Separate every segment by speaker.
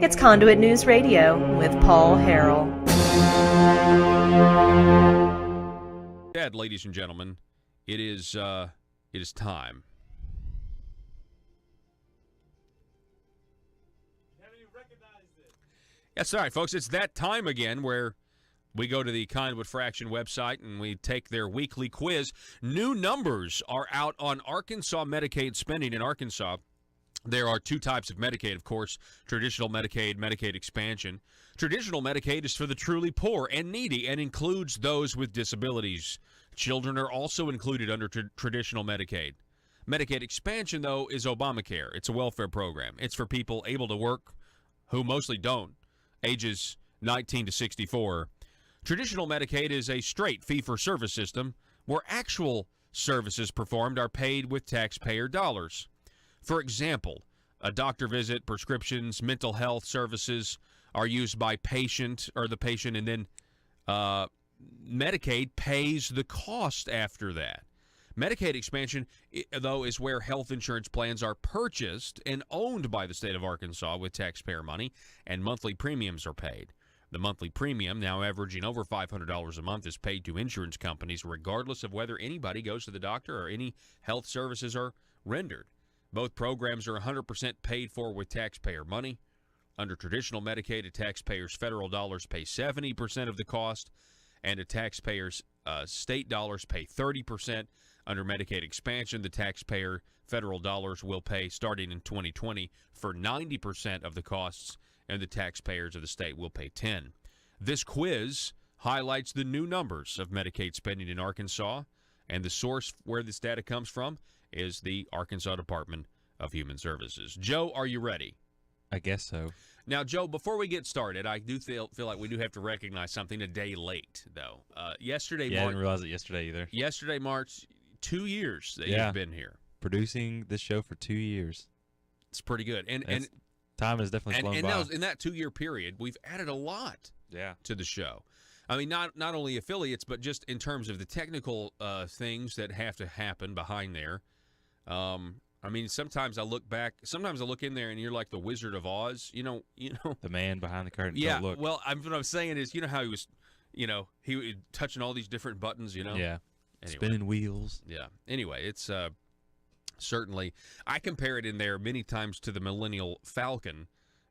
Speaker 1: It's Conduit News Radio with Paul Harrell.
Speaker 2: Dad, ladies and gentlemen, it is time. That's all right, folks. It's that time again where we go to the Conduit Fraction website and we take their weekly quiz. New numbers are out on Arkansas Medicaid spending in Arkansas. There are two types of Medicaid, of course, traditional Medicaid, Medicaid expansion. Traditional Medicaid is for the truly poor and needy and includes those with disabilities. Children are also included under traditional Medicaid. Medicaid expansion, though, is Obamacare. It's a welfare program. It's for people able to work who mostly don't, ages 19 to 64. Traditional Medicaid is a straight fee-for-service system where actual services performed are paid with taxpayer dollars. For example, a doctor visit, prescriptions, mental health services are used by the patient, and then Medicaid pays the cost after that. Medicaid expansion, though, is where health insurance plans are purchased and owned by the state of Arkansas with taxpayer money, and monthly premiums are paid. The monthly premium, now averaging over $500 a month, is paid to insurance companies regardless of whether anybody goes to the doctor or any health services are rendered. Both programs are 100% paid for with taxpayer money. Under traditional Medicaid, a taxpayer's federal dollars pay 70% of the cost, and a taxpayer's state dollars pay 30%. Under Medicaid expansion, the taxpayer federal dollars will pay, starting in 2020, for 90% of the costs, and the taxpayers of the state will pay 10%. This quiz highlights the new numbers of Medicaid spending in Arkansas, and the source where this data comes from is the Arkansas Department of Human Services. Joe, are you ready?
Speaker 3: I guess so.
Speaker 2: Now, Joe, before we get started, I do feel like we do have to recognize something a day late, though. Yesterday,
Speaker 3: I didn't realize it yesterday either.
Speaker 2: Yesterday marked 2 years that you've been here.
Speaker 3: Producing this show for 2 years.
Speaker 2: It's pretty good. And
Speaker 3: time has definitely flown by.
Speaker 2: Now, in that 2 year period, we've added a lot to the show. I mean, not only affiliates, but just in terms of the technical things that have to happen behind there. I mean, sometimes I look in there and you're like the Wizard of Oz, you know.
Speaker 3: The man behind the curtain.
Speaker 2: Yeah.
Speaker 3: Don't look.
Speaker 2: Well, what I'm saying is, you know how he was, he was touching all these different buttons,
Speaker 3: Yeah.
Speaker 2: Anyway.
Speaker 3: Spinning wheels.
Speaker 2: Yeah. Anyway, it's certainly, I compare it in there many times to the Millennial Falcon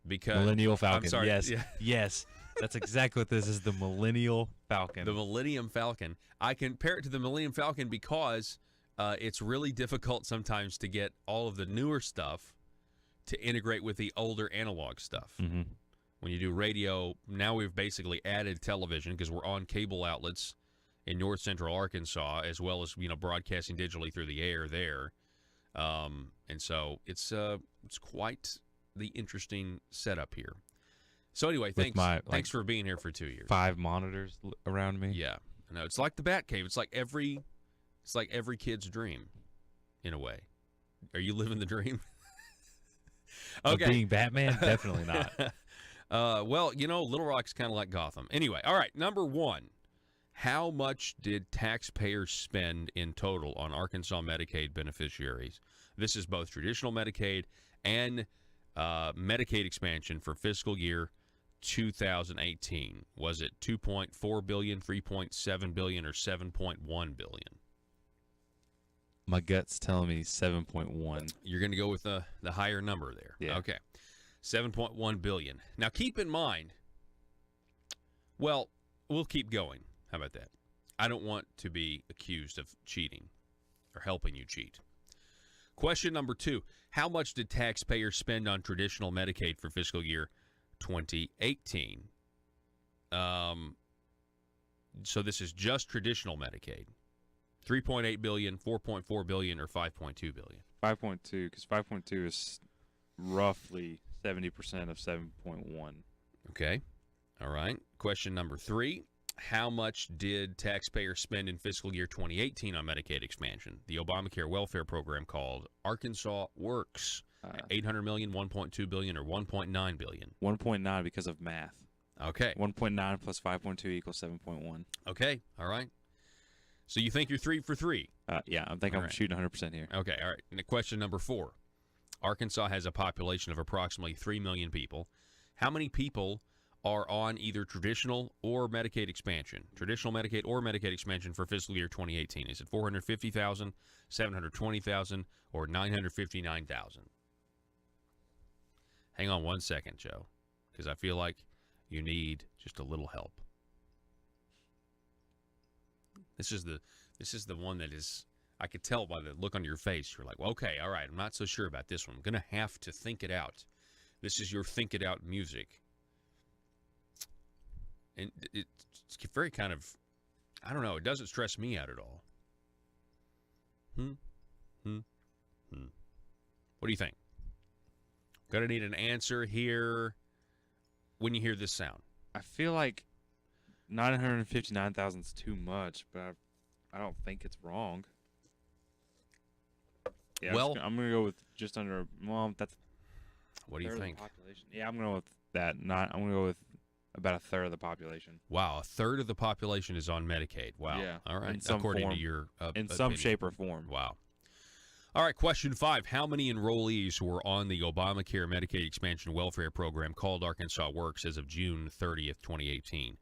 Speaker 2: because.
Speaker 3: Millennial Falcon.
Speaker 2: I'm sorry.
Speaker 3: Yes.
Speaker 2: Yeah.
Speaker 3: Yes. That's exactly what this is, the Millennial Falcon.
Speaker 2: The Millennium Falcon. I compare it to the Millennium Falcon because it's really difficult sometimes to get all of the newer stuff to integrate with the older analog stuff.
Speaker 3: Mm-hmm.
Speaker 2: When you do radio, now we've basically added television because we're on cable outlets in north central Arkansas, as well as broadcasting digitally through the air there, and so it's quite the interesting setup here. So anyway, thanks for being here for 2 years.
Speaker 3: 5 monitors around me.
Speaker 2: Yeah, I know. It's like the Bat Cave. It's like every kid's dream, in a way. Are you living the dream?
Speaker 3: Okay. Of being Batman? Definitely not.
Speaker 2: Well, Little Rock's kind of like Gotham. Anyway, all right, number one. How much did taxpayers spend in total on Arkansas Medicaid beneficiaries? This is both traditional Medicaid and Medicaid expansion for fiscal year 2018. Was it $2.4 billion, $3.7 billion, or $7.1 billion?
Speaker 3: My gut's telling me 7.1.
Speaker 2: You're going to go with the higher number there.
Speaker 3: Yeah.
Speaker 2: Okay. 7.1 billion. Now keep in mind, well, we'll keep going. How about that? I don't want to be accused of cheating or helping you cheat. Question number 2. How much did taxpayers spend on traditional Medicaid for fiscal year 2018? So this is just traditional Medicaid. 3.8 billion, 4.4 billion, or 5.2 billion?
Speaker 3: 5.2, because 5.2 is roughly 70% of 7.1.
Speaker 2: Okay. All right. Question number 3. How much did taxpayers spend in fiscal year 2018 on Medicaid expansion? The Obamacare welfare program called Arkansas Works. $800 million, $1.2 billion, or $1.9 billion?
Speaker 3: 1.9 because of math.
Speaker 2: Okay.
Speaker 3: 1.9 plus 5.2 equals 7.1.
Speaker 2: Okay. All right. So you think you're 3 for 3?
Speaker 3: Yeah, I think I'm shooting 100% here.
Speaker 2: Okay. All right. And question number 4. Arkansas has a population of approximately 3 million people. How many people are on either traditional or Medicaid expansion? Traditional Medicaid or Medicaid expansion for fiscal year 2018. Is it 450,000, 720,000, or 959,000? Hang on one second, Joe, because I feel like you need just a little help. This is the one that is, I could tell by the look on your face. You're like, well, okay, all right, I'm not so sure about this one. I'm going to have to think it out. This is your think it out music. And it's very kind of, I don't know, it doesn't stress me out at all. What do you think? Going to need an answer here when you hear this sound.
Speaker 3: I feel like 959,000 is too much, but I don't think it's wrong. Yeah,
Speaker 2: well,
Speaker 3: I'm going to go with just under. Well, that's.
Speaker 2: What do you think?
Speaker 3: Population. Yeah, I'm going to go with that. I'm going to go with about a third of the population.
Speaker 2: Wow, a third of the population is on Medicaid. Wow.
Speaker 3: Yeah.
Speaker 2: All right.
Speaker 3: In some
Speaker 2: According
Speaker 3: form.
Speaker 2: to your
Speaker 3: in some
Speaker 2: opinion.
Speaker 3: shape or form.
Speaker 2: Wow. All right, question 5. How many enrollees were on the Obamacare Medicaid Expansion Welfare Program called Arkansas Works as of June 30th, 2018?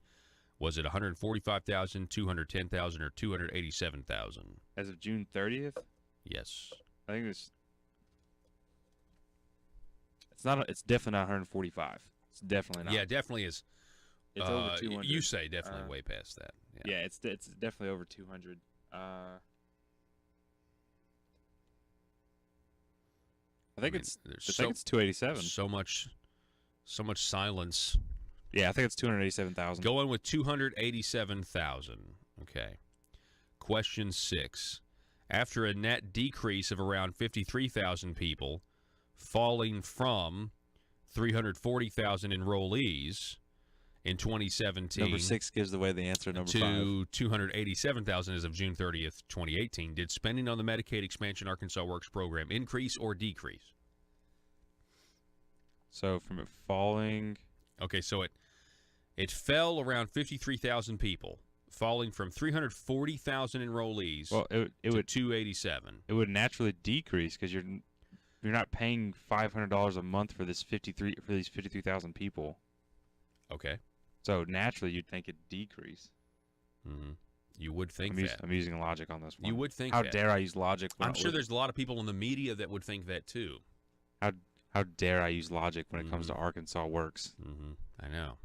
Speaker 2: Was it 145,000, 210,000, or 287,000?
Speaker 3: As of June 30th?
Speaker 2: Yes.
Speaker 3: I think it's not. It's definitely not 145. It's definitely not.
Speaker 2: Yeah, it definitely is.
Speaker 3: It's over 200.
Speaker 2: You say definitely way past that.
Speaker 3: Yeah, it's definitely over 200. I think it's 287.
Speaker 2: So much silence.
Speaker 3: Yeah, I think it's 287,000.
Speaker 2: Going with 287,000. Okay. Question 6. After a net decrease of around 53,000 people, falling from 340,000 enrollees in 2017.
Speaker 3: Number 6 gives away the answer. Number
Speaker 2: to 287,000 as of June 30th, 2018. Did spending on the Medicaid Expansion Arkansas Works program increase or decrease?
Speaker 3: So from it falling.
Speaker 2: Okay, so it fell around 53,000 people, falling from 340,000 enrollees
Speaker 3: It
Speaker 2: to
Speaker 3: would
Speaker 2: 287.
Speaker 3: It would naturally decrease because you're not paying $500 a month for these 53,000 people.
Speaker 2: Okay.
Speaker 3: So naturally, you'd think it'd decrease.
Speaker 2: Mm-hmm. You would think that.
Speaker 3: I'm using logic on this one.
Speaker 2: You would think
Speaker 3: How
Speaker 2: that.
Speaker 3: dare I use logic?
Speaker 2: I'm sure there's a lot of people in the media that would think that too.
Speaker 3: How dare I use logic when it comes to Arkansas Works?
Speaker 2: Mm-hmm. I know.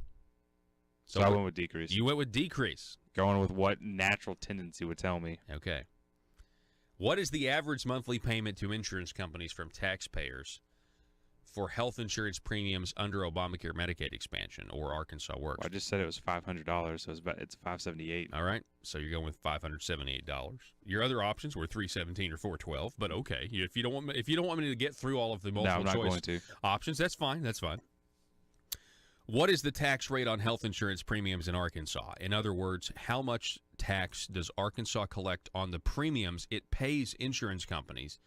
Speaker 3: So I went with decrease.
Speaker 2: You went with decrease.
Speaker 3: Going with what natural tendency would tell me.
Speaker 2: Okay. What is the average monthly payment to insurance companies from taxpayers for health insurance premiums under Obamacare Medicaid expansion or Arkansas Works?
Speaker 3: Well, I just said it was $500, so it's $578.
Speaker 2: All right, so you're going with $578. Your other options were $317 or $412, but okay, if you don't want me to get through all of the multiple choice options, that's fine. That's fine. What is the tax rate on health insurance premiums in Arkansas? In other words, how much tax does Arkansas collect on the premiums it pays insurance companies,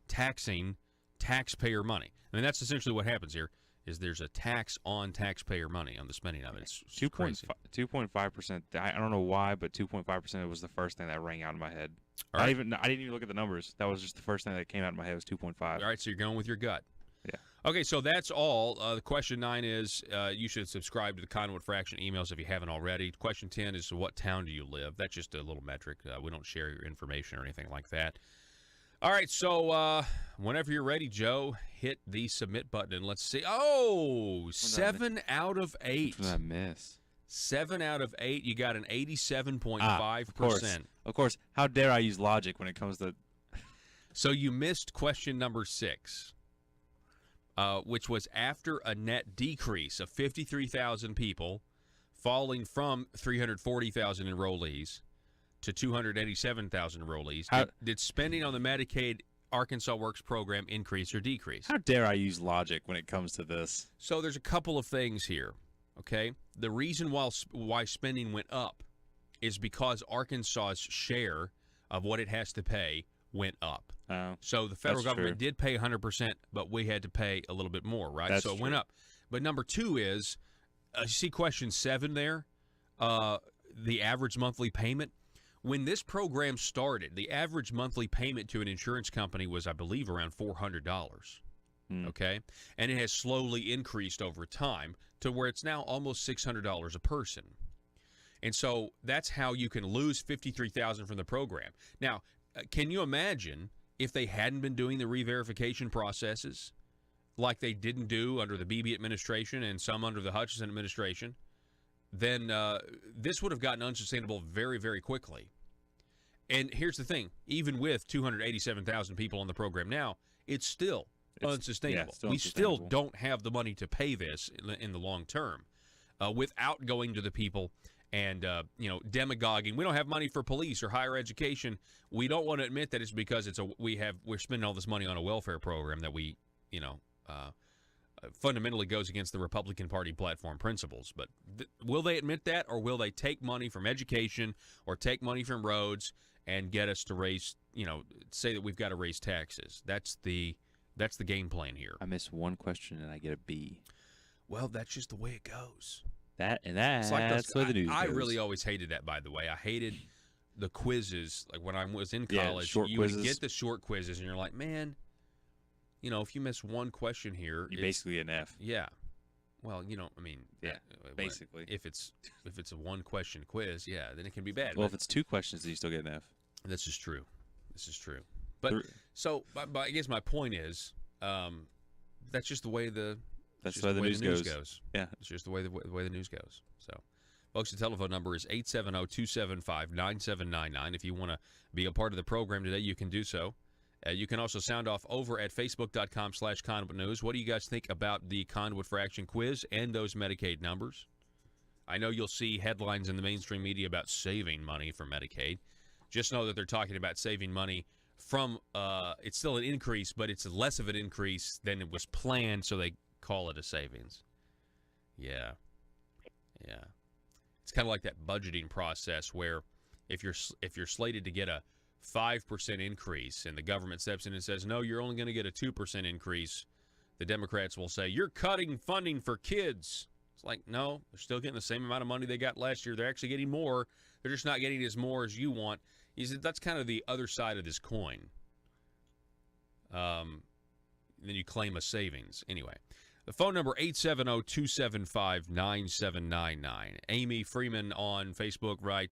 Speaker 2: taxing taxpayer money? I mean, that's essentially what happens here, is there's a tax on taxpayer money on the spending of it. It's
Speaker 3: 2.5%. I don't know why, but 2.5% was the first thing that rang out in my head.
Speaker 2: All right.
Speaker 3: I didn't even look at the numbers. That was just the first thing that came out in my head was 2.5.
Speaker 2: All right, so you're going with your gut.
Speaker 3: Yeah.
Speaker 2: Okay, so that's all. The question 9 is you should subscribe to the Conduit Fraction emails if you haven't already. Question 10 is what town do you live? That's just a little metric. We don't share your information or anything like that. All right, so whenever you're ready, Joe, hit the submit button and let's see. Oh, 7 out of 8.
Speaker 3: What did I miss?
Speaker 2: 7 out of 8. You got an 87.5%.
Speaker 3: Of course. How dare I use logic when it comes to...
Speaker 2: So you missed question number 6. Which was after a net decrease of 53,000 people, falling from 340,000 enrollees to 287,000 enrollees. Did spending on the Medicaid Arkansas Works program increase or decrease?
Speaker 3: How dare I use logic when it comes to this?
Speaker 2: So there's a couple of things here, okay? The reason why spending went up is because Arkansas's share of what it has to pay went up. So the federal government did pay 100%, but we had to pay a little bit more, right? So it went up. But number 2 is, you see question 7 there, the average monthly payment. When this program started, the average monthly payment to an insurance company was, I believe, around $400. Okay, and it has slowly increased over time to where it's now almost $600 a person. And so that's how you can lose $53,000 from the program. Now, can you imagine if they hadn't been doing the re-verification processes like they didn't do under the Beebe administration and some under the Hutchinson administration? Then this would have gotten unsustainable very, very quickly. And here's the thing. Even with 287,000 people on the program now, it's still unsustainable.
Speaker 3: Still
Speaker 2: we
Speaker 3: unsustainable.
Speaker 2: still don't have the money to pay this in the long term without going to the people and demagoguing. We don't have money for police or higher education. We don't want to admit that it's because we're spending all this money on a welfare program that we fundamentally goes against the Republican Party platform principles. But will they admit that, or will they take money from education or take money from roads and get us to raise, say that we've got to raise taxes? That's the game plan here.
Speaker 3: I miss one question and I get a B.
Speaker 2: Well, that's just the way it goes.
Speaker 3: That's
Speaker 2: It's
Speaker 3: the way the news
Speaker 2: I
Speaker 3: goes.
Speaker 2: really always hated that, by the way. I hated the quizzes. Like when I was in college,
Speaker 3: short
Speaker 2: you
Speaker 3: quizzes.
Speaker 2: would get the short quizzes, and you're like, man, if you miss one question here,
Speaker 3: You basically get an F.
Speaker 2: yeah. Well,
Speaker 3: Basically.
Speaker 2: if it's a one question quiz, yeah, then it can be bad.
Speaker 3: Well,
Speaker 2: But
Speaker 3: if it's 2 questions, then you still get an F.
Speaker 2: this is true. But but I guess my point is, that's just the way the news goes.
Speaker 3: Yeah.
Speaker 2: It's just the way the news goes. So, folks, the telephone number is 870-275-9799. If you want to be a part of the program today, you can do so. You can also sound off over at facebook.com/Conduit News. What do you guys think about the Conduit for Action quiz and those Medicaid numbers? I know you'll see headlines in the mainstream media about saving money for Medicaid. Just know that they're talking about saving money from, it's still an increase, but it's less of an increase than it was planned, so they call it a savings. Yeah. It's kind of like that budgeting process where if you're slated to get a 5% increase and the government steps in and says, no, you're only going to get a 2% increase, the Democrats will say, you're cutting funding for kids. It's like, no, they're still getting the same amount of money they got last year. They're actually getting more. They're just not getting as more as you want. He said that's kind of the other side of this coin. Then you claim a savings. Anyway, the phone number 870-275-9799. Amy Freeman on Facebook writes,